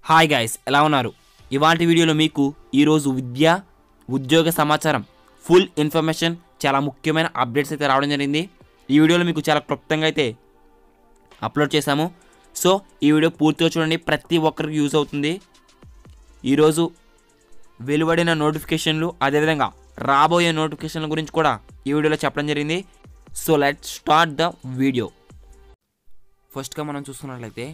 Hi guys, ఎలా ఉన్నారు? ఇవాల్టి వీడియోలో మీకు ఈరోజు విద్య ఉద్యోగ సమాచారం ఫుల్ ఇన్ఫర్మేషన్ చాలా ముఖ్యమైన అప్డేట్స్ అయితే రావడం జరిగింది. ఈ వీడియోలో మీకు చాలా క్లుప్తంగా అయితే అప్లోడ్ చేశాము. సో ఈ వీడియో పూర్తిగా చూడండి, ప్రతి ఒక్కరికి యూజ్ అవుతుంది. ఈరోజు వెలువడిన నోటిఫికేషన్లు అదేవిధంగా రాబోయే నోటిఫికేషన్ల గురించి కూడా ఈ వీడియోలో చెప్పడం జరిగింది. So let's start the video. ఫస్ట్గా మనం చూస్తున్నట్లయితే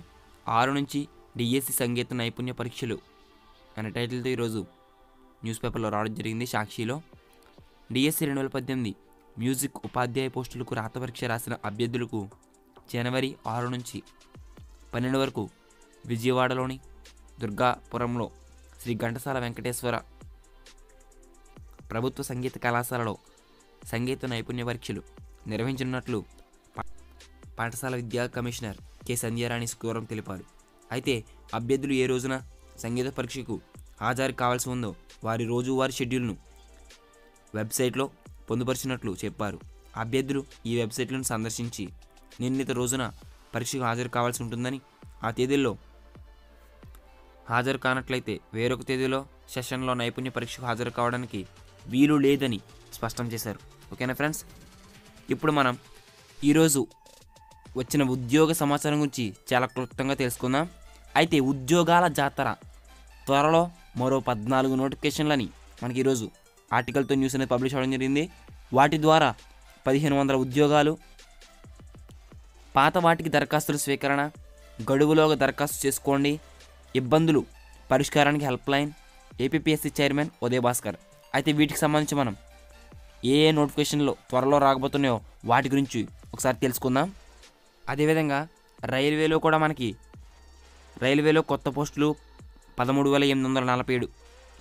6 నుంచి డిఎస్సి సంగీత నైపుణ్య పరీక్షలు అనే టైటిల్తో ఈరోజు న్యూస్ పేపర్లో రావడం జరిగింది. సాక్షిలో డిఎస్సి 2018 మ్యూజిక్ ఉపాధ్యాయ పోస్టులకు రాత పరీక్ష రాసిన అభ్యర్థులకు జనవరి 6 నుంచి 12 వరకు విజయవాడలోని దుర్గాపురంలో శ్రీ ఘంటసాల వెంకటేశ్వర ప్రభుత్వ సంగీత కళాశాలలో సంగీత నైపుణ్య పరీక్షలు నిర్వహించనున్నట్లు పాఠశాల విద్యా కమిషనర్ కె సంధ్యారాణి శుక్రవారం తెలిపారు. అయితే అభ్యర్థులు ఏ రోజున సంగీత పరీక్షకు హాజరు కావాల్సి ఉందో వారి రోజువారీ షెడ్యూల్ను వెబ్సైట్లో పొందుపరిచినట్లు చెప్పారు. అభ్యర్థులు ఈ వెబ్సైట్లను సందర్శించి నిర్ణీత రోజున పరీక్షకు హాజరు కావాల్సి ఉంటుందని, ఆ తేదీల్లో హాజరు కానట్లయితే వేరొక తేదీలో సెషన్లో నైపుణ్య పరీక్షకు హాజరు కావడానికి వీలు లేదని స్పష్టం చేశారు. ఓకేనా ఫ్రెండ్స్, ఇప్పుడు మనం ఈరోజు వచ్చిన ఉద్యోగ సమాచారం గురించి చాలా క్లుప్తంగా తెలుసుకుందాం. అయితే ఉద్యోగాల జాతర త్వరలో మరో 14 నోటిఫికేషన్లని మనకి ఈరోజు ఆర్టికల్తో న్యూస్ అనేది పబ్లిష్ అవ్వడం జరిగింది. వాటి ద్వారా 1500 ఉద్యోగాలు, పాత వాటికి దరఖాస్తుల స్వీకరణ, గడువులోగా దరఖాస్తు చేసుకోండి, ఇబ్బందులు పరిష్కారానికి help line, APPSC chairman Uday Bhaskar. అయితే వీటికి సంబంధించి మనం ఏ నోటిఫికేషన్లో త్వరలో రాకపోతున్నాయో వాటి గురించి ఒకసారి తెలుసుకుందాం. అదేవిధంగా రైల్వేలో కొత్త పోస్టులు 13,847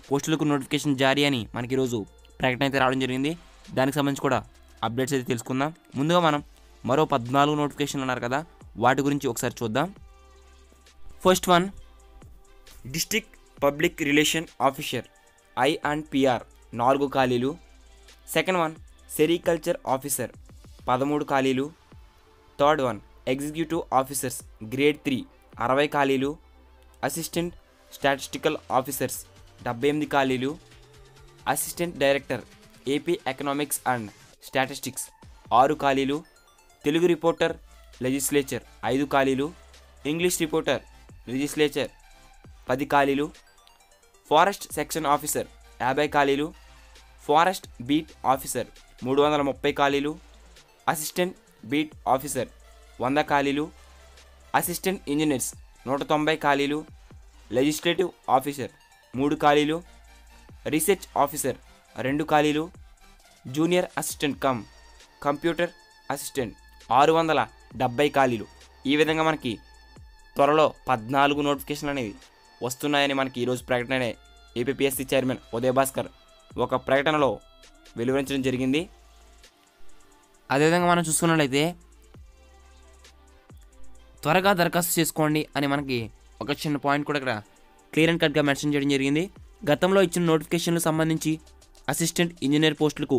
పోస్టులకు నోటిఫికేషన్ జారీ అని మనకి ఈరోజు ప్రకటన అయితే రావడం జరిగింది. దానికి సంబంధించి కూడా అప్డేట్స్ అయితే తెలుసుకుందాం. ముందుగా మనం మరో 14 నోటిఫికేషన్లు ఉన్నారు కదా, వాటి గురించి ఒకసారి చూద్దాం. First one, district public relation officer I&PR 4 ఖాళీలు. సెకండ్ వన్, సెరికల్చర్ ఆఫీసర్ 13 ఖాళీలు. Third one, executive officers grade 3 60 ఖాళీలు. అసిస్టెంట్ స్టాటిస్టికల్ ఆఫీసర్స్ 78 ఖాళీలు. Assistant director AP economics and statistics 6 ఖాళీలు. తెలుగు రిపోర్టర్ లెజిస్లేచర్ 5 ఖాళీలు. ఇంగ్లీష్ రిపోర్టర్ లెజిస్లేచర్ 10 ఖాళీలు. ఫారెస్ట్ సెక్షన్ ఆఫీసర్ 50 ఖాళీలు. Forest beat officer 330 ఖాళీలు. Assistant beat officer 100 ఖాళీలు. Assistant engineers 190 ఖాళీలు. లెజిస్లేటివ్ ఆఫీసర్ 3 ఖాళీలు. రీసెర్చ్ ఆఫీసర్ 2 ఖాళీలు. Junior assistant cum computer assistant 670 ఖాళీలు. ఈ విధంగా మనకి త్వరలో 14 నోటిఫికేషన్లు అనేవి వస్తున్నాయని మనకి ఈరోజు ప్రకటన ఏపీపీఎస్సీ చైర్మన్ ఉదయ్ భాస్కర్ ఒక ప్రకటనలో వెలువరించడం జరిగింది. అదేవిధంగా మనం చూసుకున్నట్లయితే త్వరగా దరఖాస్తు చేసుకోండి అని మనకి ఒక చిన్న పాయింట్ కూడా ఇక్కడ క్లియర్ అండ్ కట్గా మెన్షన్ చేయడం జరిగింది. గతంలో ఇచ్చిన నోటిఫికేషన్లకు సంబంధించి అసిస్టెంట్ ఇంజనీర్ పోస్టులకు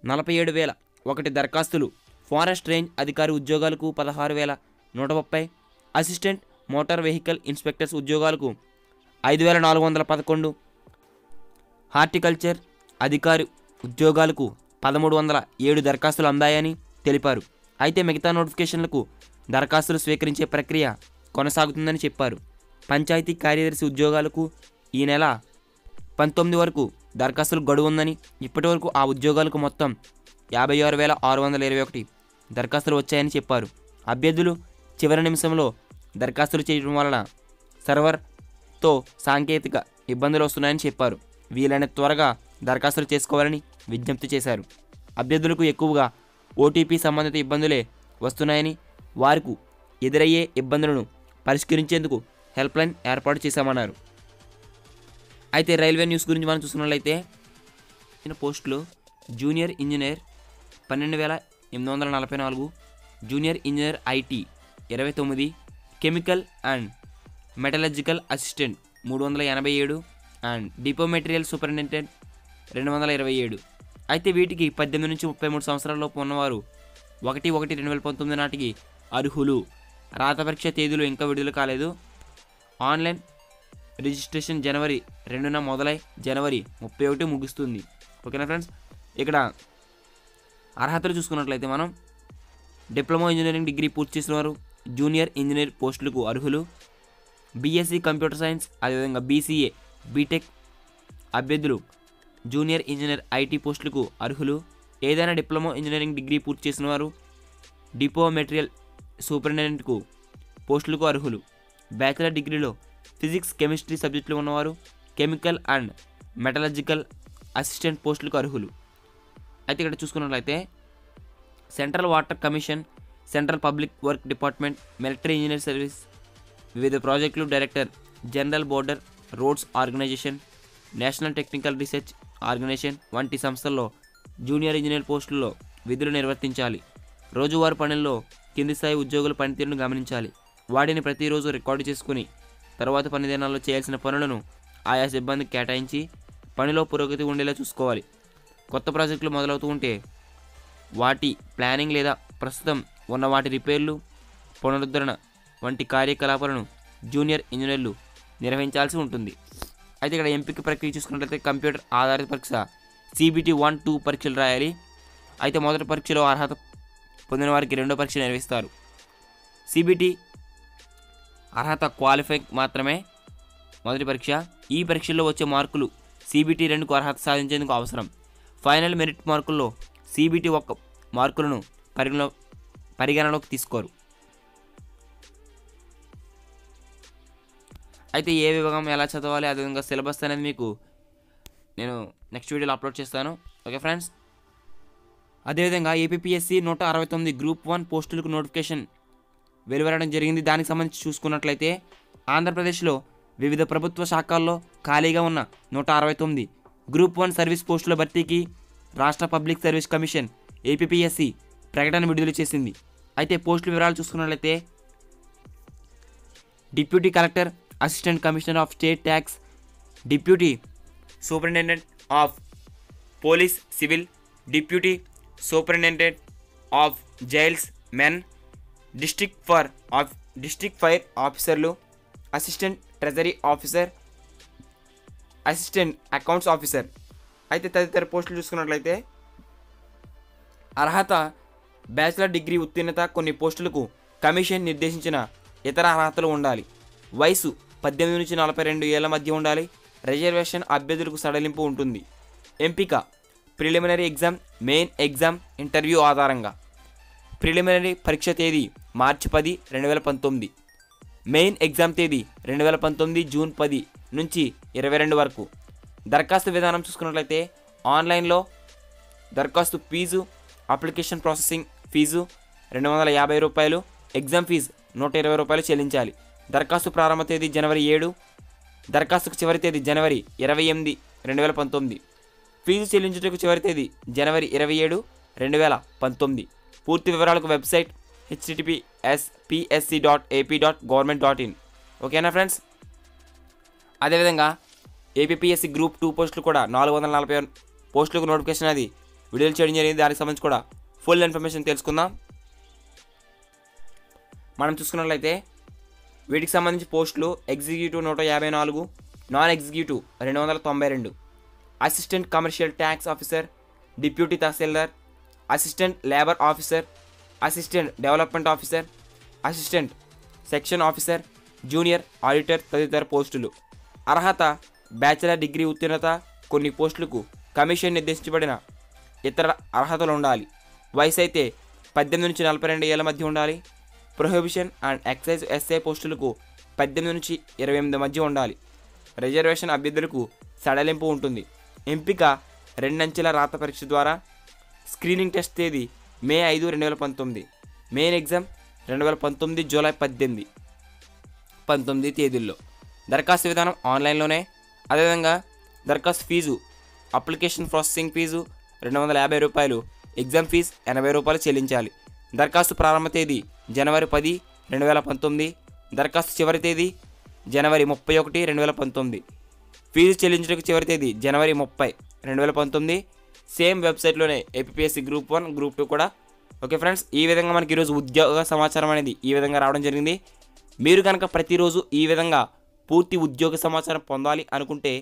47,001 దరఖాస్తులు. ఫారెస్ట్ రేంజ్ అధికారి ఉద్యోగాలకు 16,130. అసిస్టెంట్ మోటార్ వెహికల్ ఇన్స్పెక్టర్స్ ఉద్యోగాలకు 5,411. హార్టికల్చర్ అధికారి ఉద్యోగాలకు 1,307 దరఖాస్తులు అందాయని తెలిపారు. అయితే మిగతా నోటిఫికేషన్లకు దరఖాస్తులు స్వీకరించే ప్రక్రియ కొనసాగుతుందని చెప్పారు. పంచాయతీ కార్యదర్శి ఉద్యోగాలకు ఈ నెల 19 వరకు దరఖాస్తులు గడువు ఉందని, ఇప్పటి వరకు ఆ ఉద్యోగాలకు మొత్తం 56,621 దరఖాస్తులు వచ్చాయని చెప్పారు. అభ్యర్థులు చివరి నిమిషంలో దరఖాస్తులు చేయడం వలన సర్వర్తో సాంకేతిక ఇబ్బందులు వస్తున్నాయని చెప్పారు. వీలైనంత త్వరగా దరఖాస్తులు చేసుకోవాలని విజ్ఞప్తి చేశారు. అభ్యర్థులకు ఎక్కువగా ఓటీపీ సంబంధిత ఇబ్బందులే వస్తున్నాయని, వారికి ఎదురయ్యే ఇబ్బందులను పరిష్కరించేందుకు హెల్ప్ లైన్ ఏర్పాటు చేశామన్నారు. అయితే రైల్వే న్యూస్ గురించి మనం చూసుకున్నట్లయితే పోస్టులు junior engineer 12,844, junior engineer IT 29, chemical and metallurgical assistant 387 and depot material superintendent 227. అయితే వీటికి 18 నుంచి 33 సంవత్సరాలలోపు ఉన్నవారు 1/1/2019 నాటికి అర్హులు. రాత పరీక్ష తేదీలు ఇంకా విడుదల కాలేదు. ఆన్లైన్ రిజిస్ట్రేషన్ జనవరి 2న మొదలై జనవరి 31 ముగుస్తుంది. ఓకేనా ఫ్రెండ్స్, ఇక్కడ అర్హతలు చూసుకున్నట్లయితే మనం డిప్లొమా ఇంజనీరింగ్ డిగ్రీ పూర్తి చేసిన వారు జూనియర్ ఇంజనీర్ పోస్టులకు అర్హులు. బీఎస్సీ కంప్యూటర్ సైన్స్, అదేవిధంగా బీసీఏ బీటెక్ అభ్యర్థులు జూనియర్ ఇంజనీర్ ఐటీ పోస్టులకు అర్హులు. ఏదైనా డిప్లొమా ఇంజనీరింగ్ డిగ్రీ పూర్తి చేసిన వారు డిపో మెటీరియల్ సూపరింటెండెంట్కు పోస్టులకు అర్హులు. బ్యాచిలర్ డిగ్రీలో ఫిజిక్స్ కెమిస్ట్రీ సబ్జెక్టులు ఉన్నవారు కెమికల్ అండ్ మెటలర్జికల్ అసిస్టెంట్ పోస్టులకు అర్హులు. అయితే ఇక్కడ చూసుకున్నట్లయితే central water commission, central public work department, military engineer service, వివిధ ప్రాజెక్టులు director general border roads organisation, national technical research organisation వంటి సంస్థల్లో జూనియర్ ఇంజనీర్ పోస్టుల్లో విధులు నిర్వర్తించాలి. రోజువారీ పనుల్లో కింది స్థాయి ఉద్యోగుల పనితీరును గమనించాలి. వాటిని ప్రతిరోజు రికార్డు చేసుకుని తర్వాత పని దినాల్లో చేయాల్సిన పనులను ఆయా సిబ్బందికి కేటాయించి పనిలో పురోగతి ఉండేలా చూసుకోవాలి. కొత్త ప్రాజెక్టులు మొదలవుతూ ఉంటే వాటి ప్లానింగ్ లేదా ప్రస్తుతం ఉన్న వాటి రిపేర్లు, పునరుద్ధరణ వంటి కార్యకలాపాలను జూనియర్ ఇంజనీర్లు నిర్వహించాల్సి ఉంటుంది. అయితే ఇక్కడ ఎంపిక ప్రక్రియ చూసుకున్నట్లయితే కంప్యూటర్ ఆధారిత పరీక్ష CBT 1-2 పరీక్షలు రాయాలి. అయితే మొదటి పరీక్షలో అర్హత పొందిన వారికి రెండో పరీక్ష నిర్వహిస్తారు. CBT అర్హత క్వాలిఫై మాత్రమే మొదటి పరీక్ష. ఈ పరీక్షల్లో వచ్చే మార్కులు CBT 2కు అర్హత సాధించేందుకు అవసరం. ఫైనల్ మెరిట్ మార్కుల్లో CBT 1 మార్కులను పరిగణలోకి తీసుకోరు. అయితే ఏ విభాగం ఎలా చదవాలి, అదేవిధంగా సిలబస్ అనేది మీకు నేను నెక్స్ట్ వీడియోలో అప్లోడ్ చేస్తాను. ఓకే ఫ్రెండ్స్, అదేవిధంగా APPSC 169 గ్రూప్ 1 పోస్టులకు నోటిఫికేషన్ వెలువడడం జరిగింది. దానికి సంబంధించి చూసుకున్నట్లయితే ఆంధ్రప్రదేశ్లో వివిధ ప్రభుత్వ శాఖల్లో ఖాళీగా ఉన్న 169 గ్రూప్ 1 సర్వీస్ పోస్టుల భర్తీకి రాష్ట్ర పబ్లిక్ సర్వీస్ కమిషన్ APPSC ప్రకటన విడుదల చేసింది. అయితే పోస్టుల వివరాలు చూసుకున్నట్లయితే deputy collector, assistant commissioner of state tax, deputy superintendent of police civil, deputy superintendent of jails men, district fire ఆఫీసర్లు, assistant treasury officer, assistant accounts officer. అయితే తదితర పోస్టులు చూసుకున్నట్లయితే అర్హత బ్యాచిలర్ డిగ్రీ ఉత్తీర్ణత, కొన్ని పోస్టులకు కమిషన్ నిర్దేశించిన ఇతర అర్హతలు ఉండాలి. వయసు 18 నుంచి 42 ఏళ్ల మధ్య ఉండాలి. రిజర్వేషన్ అభ్యర్థులకు సడలింపు ఉంటుంది. ఎంపిక preliminary exam, main exam, interview ఆధారంగా. ప్రిలిమినరీ పరీక్ష తేదీ మార్చి 10, 2019. మెయిన్ ఎగ్జామ్ తేదీ 2019 జూన్ 10 నుంచి 22 వరకు. దరఖాస్తు విధానం చూసుకున్నట్లయితే ఆన్లైన్లో దరఖాస్తు ఫీజు, అప్లికేషన్ ప్రాసెసింగ్ ఫీజు 250 రూపాయలు, ఎగ్జామ్ ఫీజు 120 రూపాయలు చెల్లించాలి. దరఖాస్తు ప్రారంభ తేదీ జనవరి 7, దరఖాస్తుకు చివరి తేదీ జనవరి 28, 2019. ఫీజు చెల్లించుటకు చివరి తేదీ జనవరి 27, 2019. పూర్తి వివరాలకు వెబ్సైట్ https://psc.ap.government.in. ఓకేనా ఫ్రెండ్స్, అదేవిధంగా APPSC గ్రూప్ 2 పోస్టులు కూడా 440 పోస్టులకు నోటిఫికేషన్ అది విడుదల చేయడం జరిగింది. దానికి సంబంధించి కూడా ఫుల్ ఇన్ఫర్మేషన్ తెలుసుకుందాం. మనం చూసుకున్నట్లయితే వీటికి సంబంధించి పోస్టులు executive 154, non executive 292, assistant commercial tax officer, deputy tahsildar, assistant labour officer, assistant development officer, assistant section officer, junior auditor తదితర పోస్టులు. అర్హత బ్యాచిలర్ డిగ్రీ ఉత్తీర్ణత, కొన్ని పోస్టులకు కమిషన్ నిర్దేశించబడిన ఇతర అర్హతలు ఉండాలి. వయసు అయితే 18 నుంచి 42 ఏళ్ల మధ్య ఉండాలి. ప్రొహిబిషన్ అండ్ ఎక్సైజ్ ఎస్ఐ పోస్టులకు 18 నుంచి 28 మధ్య ఉండాలి. రిజర్వేషన్ అభ్యర్థులకు సడలింపు ఉంటుంది. ఎంపిక 2 అంచెల రాత పరీక్ష ద్వారా. స్క్రీనింగ్ టెస్ట్ తేదీ మే 5, 2019. మెయిన్ ఎగ్జామ్ 2019 జూలై 18, 19 తేదీల్లో. దరఖాస్తు విధానం ఆన్లైన్లోనే. అదేవిధంగా దరఖాస్తు ఫీజు, అప్లికేషన్ ప్రాసెసింగ్ ఫీజు 250 రూపాయలు, ఎగ్జామ్ ఫీజు 80 రూపాయలు చెల్లించాలి. దరఖాస్తు ప్రారంభ తేదీ జనవరి 10, 2019. దరఖాస్తు చివరి తేదీ జనవరి 31, 2019. ఫీజు చెల్లించడానికి చివరి తేదీ జనవరి 30, 2019. సేమ్ వెబ్సైట్లోనే APPSC గ్రూప్ 1, గ్రూప్ 2 కూడా. ఓకే ఫ్రెండ్స్, ఈ విధంగా మనకి ఈరోజు ఉద్యోగ సమాచారం అనేది ఈ విధంగా రావడం జరిగింది. మీరు కనుక ప్రతిరోజు ఈ విధంగా పూర్తి ఉద్యోగ సమాచారం పొందాలి అనుకుంటే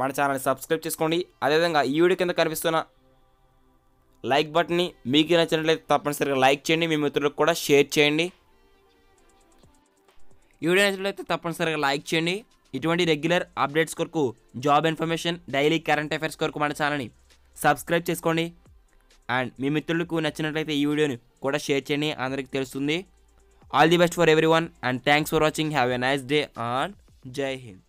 మన ఛానల్ని సబ్స్క్రైబ్ చేసుకోండి. అదేవిధంగా ఈ వీడియో కింద కనిపిస్తున్న లైక్ బటన్ని మీకు నచ్చినట్లయితే తప్పనిసరిగా లైక్ చేయండి, మీ మిత్రులకు కూడా షేర్ చేయండి. ఈ వీడియో నచ్చినట్లయితే తప్పనిసరిగా లైక్ చేయండి. ఇటువంటి రెగ్యులర్ అప్డేట్స్ కొరకు, job information, daily current affairs కొరకు మన ఛానల్ని సబ్స్క్రైబ్ చేసుకోండి. అండ్ మీ మిత్రులకు నచ్చినట్లయితే ఈ వీడియోని కూడా షేర్ చేయండి, అందరికీ తెలుస్తుంది. All the best for every one and thanks for watching. Have a nice day and జై హింద్.